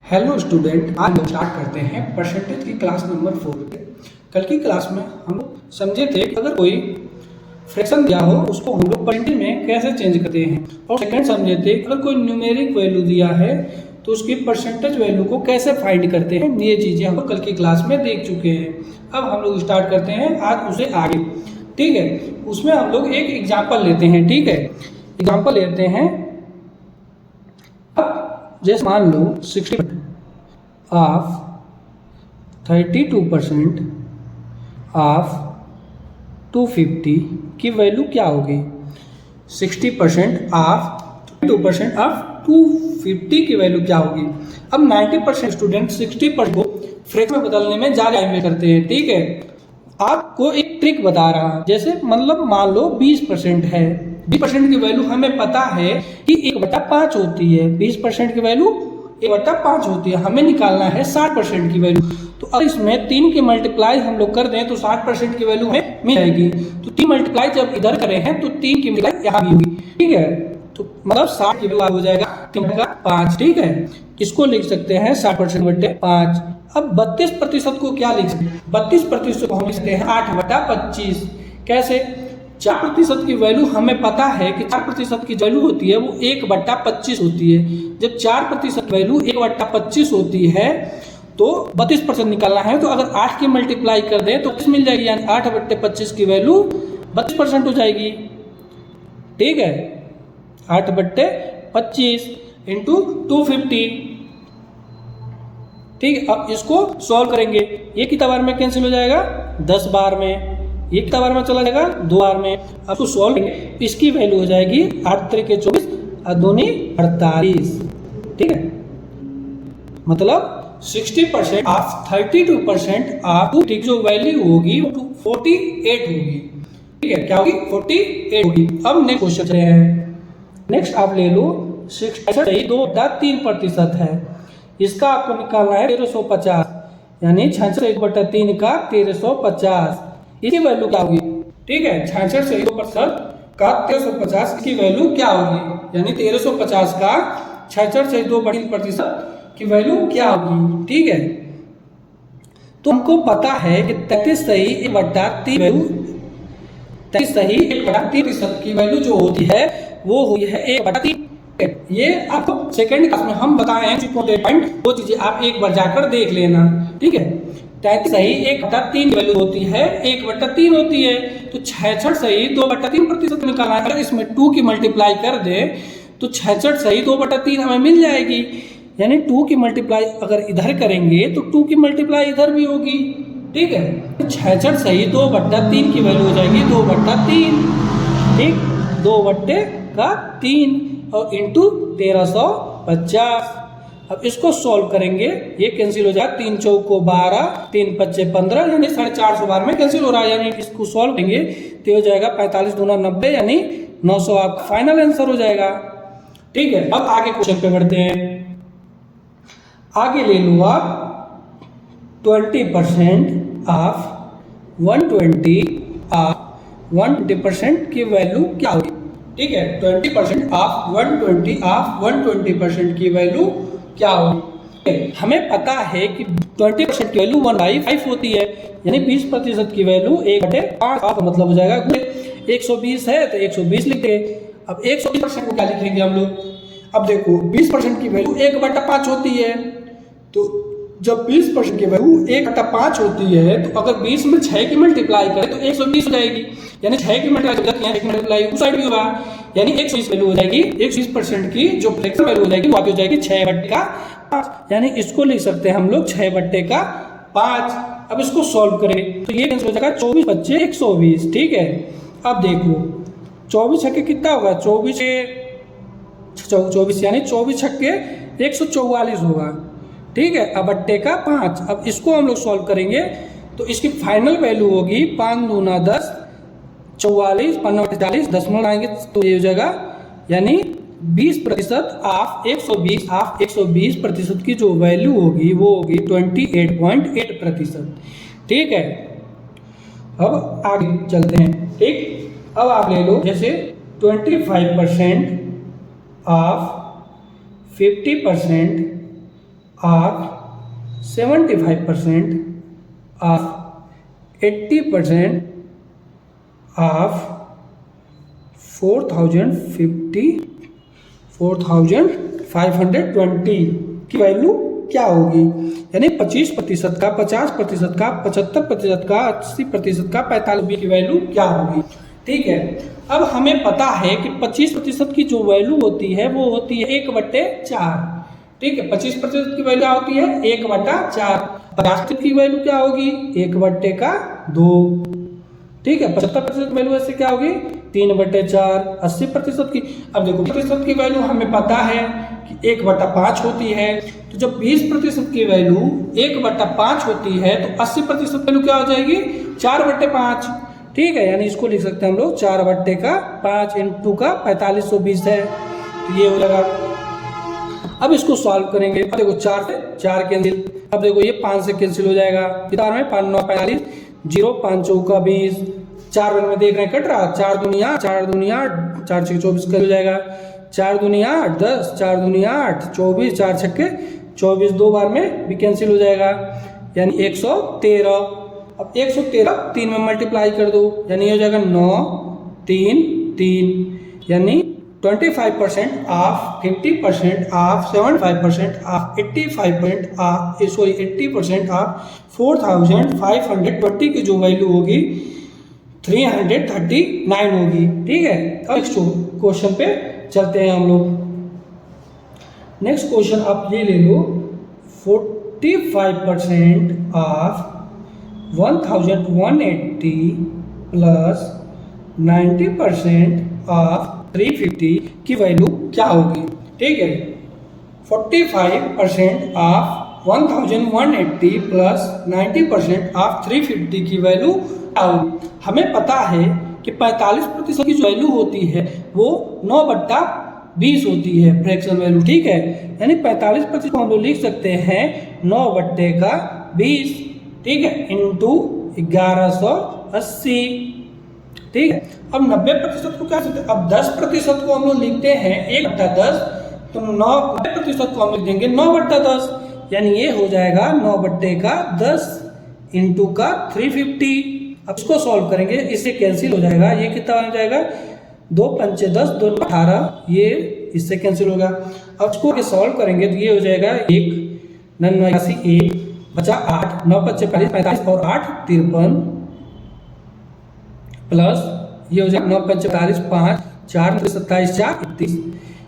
Hello student, आज हम start करते हैं परसेंटेज की क्लास नंबर 4। कल की क्लास में हम लोग समझे थे कि अगर कोई फ्रैक्शन दिया हो उसको हम लोग परसेंटेज में कैसे चेंज करते हैं, और सेकंड समझे थे कि अगर कोई न्यूमेरिक वैल्यू दिया है तो उसकी परसेंटेज वैल्यू को कैसे फाइंड करते हैं। ये चीज़ें हम लोग कल की क्लास में देख चुके हैं। अब हम लोग स्टार्ट करते हैं आज उसे आगे। ठीक है, उसमें हम लोग एक एग्जाम्पल लेते हैं। ठीक है, एग्जाम्पल लेते हैं। जैसे मान लो 60 ऑफ 32% ऑफ 250 की वैल्यू क्या होगी। 60% ऑफ 32% ऑफ 250 की वैल्यू क्या होगी। अब 90% स्टूडेंट 60% को फ्रैक्शन में बदलने में ज़्यादा टाइम करते हैं। ठीक है, आपको एक ट्रिक बता रहा हूं। जैसे मतलब मान लो 20% है, 20% की वैल्यू हमें पता है कि 1/5 होती है। 20% की वैल्यू 1/5 होती है, हमें निकालना है 60% की वैल्यू। तो अब इसमें 3 की मल्टीप्लाई हम लोग कर दें तो 60% की वैल्यू हमें मिल जाएगी। तो 3 मल्टीप्लाई जब इधर करें हैं तो 3 की मल्टीप्लाई यहाँ भी होगी। ठीक है, तो मतलब 60 की वैल्यू हो जाएगा 3/5। ठीक है, इसको लिख सकते हैं 60%/5। अब 32% को क्या लिख सकते हैं। 32% को हम लिख सकते हैं 8/25। कैसे? 4% की वैल्यू हमें पता है कि 4% की वैल्यू होती है वो 1/25 होती है। जब 4% वैल्यू 1/25 होती है तो 32% निकालना है। तो अगर 8 की मल्टीप्लाई कर दें तो किस मिल जाएगी, यानी 8/25 की वैल्यू 32% हो जाएगी। ठीक है, 8/25 इंटू 250। ठीक है, अब इसको सॉल्व करेंगे। ये कितना बार में कैंसिल हो जाएगा, 10 बार में। ये कितना बार में चला जाएगा, 2 बार में। अब इसको सॉल्व करेंगे, इसकी वैल्यू हो जाएगी 8 3 के 24 और 2 48। ठीक है, मतलब 60% ऑफ 32% ऑफ 2 की जो वैल्यू होगी वो 48 होगी। ठीक है, क्या होगी, 48 होगी। अब नेक्स्ट क्वेश्चन है। नेक्स्ट आप ले लो 2/3% है। इसका आपको निकालना है 1350, यानी 66/3 का 1350। इसकी वैल्यू क्या होगी। ठीक है, 66% का 1350 की वैल्यू क्या होगी, यानी 1350 का 66/3% की वैल्यू क्या होगी। ठीक है, तो हमको पता है कि 33 सही 1/3 वैल्यू 33 सही 1/3% की वैल्यू जो होती है वो हुई है 1/3। ये आपको सेकंड क्लास में हम बताए हैं पॉइंट, वो चीजें आप एक बार जाकर देख लेना। ठीक है, 33 सही 1/3 वैल्यू होती है 1/3 होती है। तो 66 सही 2/3% निकालना है। अगर इसमें 2 की मल्टीप्लाई कर दे तो 66 सही 2/3 हमें मिल जाएगी। यानी 2 की मल्टीप्लाई अगर इधर करेंगे तो 2 की मल्टीप्लाई इधर भी होगी। ठीक है, 66 सही 2/3 की वैल्यू हो जाएगी 2/3। ठीक, 2/3 और इंटू 1350। अब इसको सॉल्व करेंगे, ये कैंसिल हो जाएगा। 3 चौको 12, 3 पच्चे 15, यानी 450 बार में कैंसिल हो रहा है। यानी इसको सॉल्व करेंगे तो हो जाएगा 45 दूना 90, यानी 900 आपका फाइनल आंसर हो जाएगा। ठीक है, अब आगे क्वेश्चन पे बढ़ते हैं। आगे ले लो आप 20% ऑफ 120 ऑफ 120% की वैल्यू क्या होगी। ठीक है, 20% ऑफ 120% की वैल्यू क्या होगी। हमें पता है कि 20% की वैल्यू 1/5 होती है, यानी 20% की वैल्यू 1/5 का मतलब हो जाएगा 120 है तो 120 लिख देंगे। अब 120% को क्या लिखेंगे हम लोग। अब देखो 20% की वैल्यू 1/5 होती है, तो जब 20% की वैल्यू 1/5 होती है तो अगर 20 में 6 की मल्टीप्लाई करें तो 120 हो जाएगी। यानी 6 की मल्टीप्लाई उस साइड भी होगा, यानी 120 वैल्यू हो जाएगी। 120% की जो फ्रैक्शन वैल्यू हो जाएगी वो हो जाएगी 6/5, यानी इसको लिख सकते हैं हम लोग 6/5। अब इसको सॉल्व करें तो ये हो जाएगा 24 बच्चे 120। ठीक है, अब देखो 24 छक्के कितना होगा, 24 यानी 24 छक्के 144 होगा। ठीक है, अब 8/5। अब इसको हम लोग सॉल्व करेंगे तो इसकी फाइनल वैल्यू होगी 5 दूना 10, 44, 5 दशमलव आएंगे तो ये हो जाएगा, यानी 20% ऑफ 120% की जो वैल्यू होगी वो होगी 28.8%। ठीक है, अब आगे चलते हैं। ठीक, अब आप ले लो जैसे 25% ऑफ 50% ऑफ 75% ऑफ 80% ऑफ 4520 की वैल्यू क्या होगी। यानी 25% का, 50% का, 75% का, 80% का, 45 की वैल्यू क्या होगी। ठीक है, अब हमें पता है कि 25% की जो वैल्यू होती है वो होती है 1/4। ठीक है, 25% की वैल्यू क्या होती है 1/4। 50% की वैल्यू क्या होगी 1/2। ठीक है, 75% की वैल्यू ऐसे क्या होगी 3/4। 80% की, अब देखो प्रतिशत की वैल्यू हमें पता है कि 1/5 होती है। तो जब 20% की वैल्यू 1/5 होती है तो 80% वैल्यू क्या हो जाएगी 4/5। ठीक है, यानी इसको लिख सकते हैं हम लोग 4/5 इंटू का 4520 है, तो ये हो जाएगा। अब इसको सॉल्व करेंगे। अब देखो 4 से 4 कैंसिल, अब देखो ये 5 से कैंसिल हो जाएगा। कितना में 5 9 45, 0 5 चौका 20, 4 में देख रहे हैं कट रहा, 4 दूनी 8, 4 दूनी 8, 4 6 24 कर हो जाएगा। 4 दूनी 8 10, 4 दूनी 8 24, 4 छक्के 24, 2 बार में भी कैंसिल हो जाएगा, यानी 113। अब 113 3 में मल्टीप्लाई कर दो, यानी हो जाएगा 9 3 3, यानी 25% of 50% of 75% of 85% of 80% of 4520 की जो वैल्यू होगी 339 होगी। ठीक है, अब नेक्स्ट क्वेश्चन पे चलते हैं हम लोग। नेक्स्ट क्वेश्चन आप ये ले लो, 45% ऑफ 1180 प्लस 90% ऑफ 350 की वैल्यू क्या होगी। ठीक है, 45% ऑफ 1180 प्लस 90% ऑफ 350 की वैल्यू क्या होगी। हमें पता है कि 45% की जो वैल्यू होती है वो 9/20 होती है फ्रैक्शन वैल्यू। ठीक है, यानी 45% को हम लोग लिख सकते हैं 9/20। ठीक है, इंटू 1180। ठीक है, अब 90% को क्या सकते हैं, अब 10% को हम लोग लिखते हैं 1/10, तो 90% को हम लिख देंगे 9/10, यानी ये हो जाएगा 9/10 इंटू का 350। अब इसको सॉल्व करेंगे, इससे कैंसिल हो जाएगा, ये कितना हो जाएगा 2 पंचे 10, 2 18, ये इससे कैंसिल होगा। अब इसको सॉल्व करेंगे तो ये हो जाएगा 1 89 1 बचा 8, 9 5 45 45 और 8 53, प्लस ये हो जाएगा 9 5 45 5 4 27 4 31।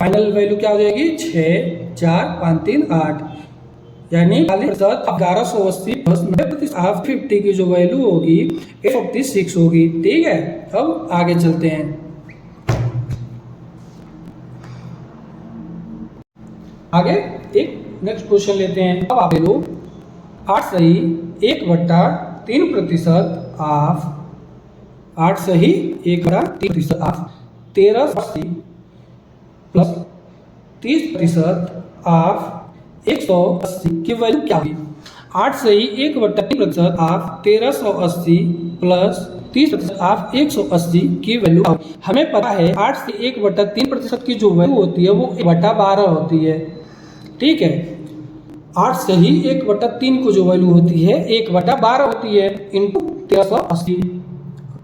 फाइनल वैल्यू क्या हो जाएगी 6 4 5 3 8, यानी 1180 प्लस 90% ऑफ 50 की जो वैल्यू होगी 856 होगी। ठीक है, अब आगे चलते हैं। आगे एक नेक्स्ट क्वेश्चन लेते हैं। अब आप लो 8 सही 1/3% ऑफ 8 सही 1/3% ऑफ 1380 प्लस 30% ऑफ 180 की वैल्यू क्या होगी। 8 सही 1/3% ऑफ 1380 प्लस 30% ऑफ 180 की वैल्यू। हमें पता है 8 से 1/3% की जो वैल्यू होती है वो 1/12 होती है। ठीक है, 8 से ही 1/3 को जो वैल्यू होती है 1/12 होती है, इंटू 1380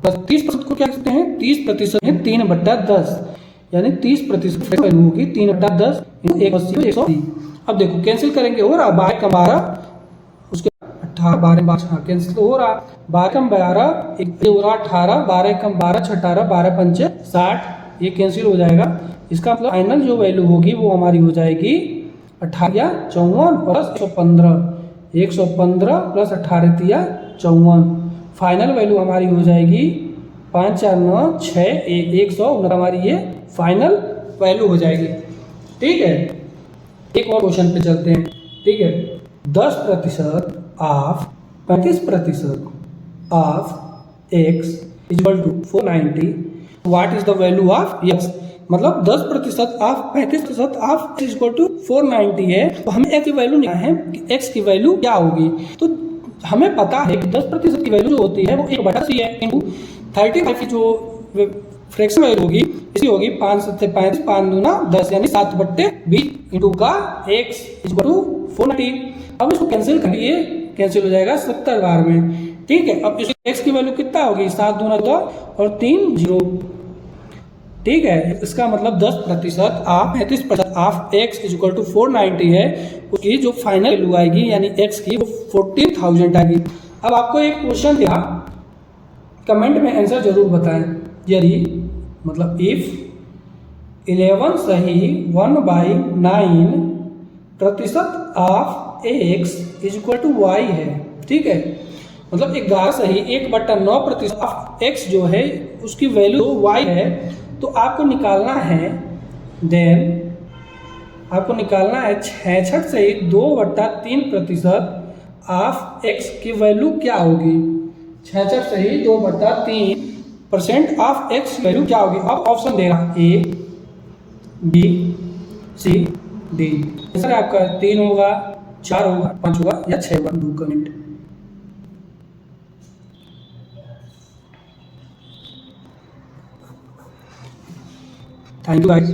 प्लस 30% को क्या कहते हैं 30% है 3/10, यानी 30% वैल्यू होगी 3/10 180। अब देखो कैंसिल करेंगे, हो रहा 12 कम 12 उसके 18 12 हाँ कैंसिल हो रहा, 12 कम 12 एक हो रहा 18, 12 कम 12 18 12 पंचे 60, ये कैंसिल हो जाएगा। इसका मतलब फाइनल जो वैल्यू होगी वो हमारी हो जाएगी 18 54 प्लस 115 प्लस 18 54। फाइनल वैल्यू हमारी हो जाएगी 5 4 9 6 100, हमारी ये फाइनल वैल्यू हो जाएगी। ठीक है, एक और क्वेश्चन पे चलते हैं। ठीक है, 10% of 35% of x equal to 490, what is the value of x। मतलब 10% ऑफ 35% ऑफ इक्वल टू 490 है, तो हमें x की वैल्यू नहीं है कि x की वैल्यू क्या होगी। तो हमें पता है कि 10% की वैल्यू जो होती है वो 1/3 है, इंटू 35 की जो फ्रैक्शन वैल्यू होगी इसकी होगी 5 7 5 5 दूना 10, यानी 7/20 इंटू का एक्स इक्वल टू 490। अब इसको कैंसिल कर लिए, कैंसिल हो जाएगा 70 बार में। ठीक है, अब इस एक्स की वैल्यू कितना होगी, 7 दूना 2 और 3 0। ठीक है, इसका मतलब 10% of 35% of x equal to 490 है, उसकी जो फाइनल वैल्यू आएगी यानी एक्स की वो 14,000 आएगी। अब आपको एक क्वेश्चन दिया, कमेंट में आंसर जरूर बताएं। यदि मतलब इफ 11 सही 1/9% of x equal to y है। ठीक है, मतलब 11 सही 1/9% ऑफ एक्स जो है उसकी वैल्यू वाई है, तो आपको निकालना है, देन आपको निकालना है 66 सही 2/3% ऑफ एक्स की वैल्यू क्या होगी। 66 सही 2/3% ऑफ एक्स की वैल्यू क्या होगी। अब ऑप्शन दे रहा A B C D. Answer आपका 3 होगा, 4 होगा, 5 होगा या 6 होगा। Do comment. Thank you guys.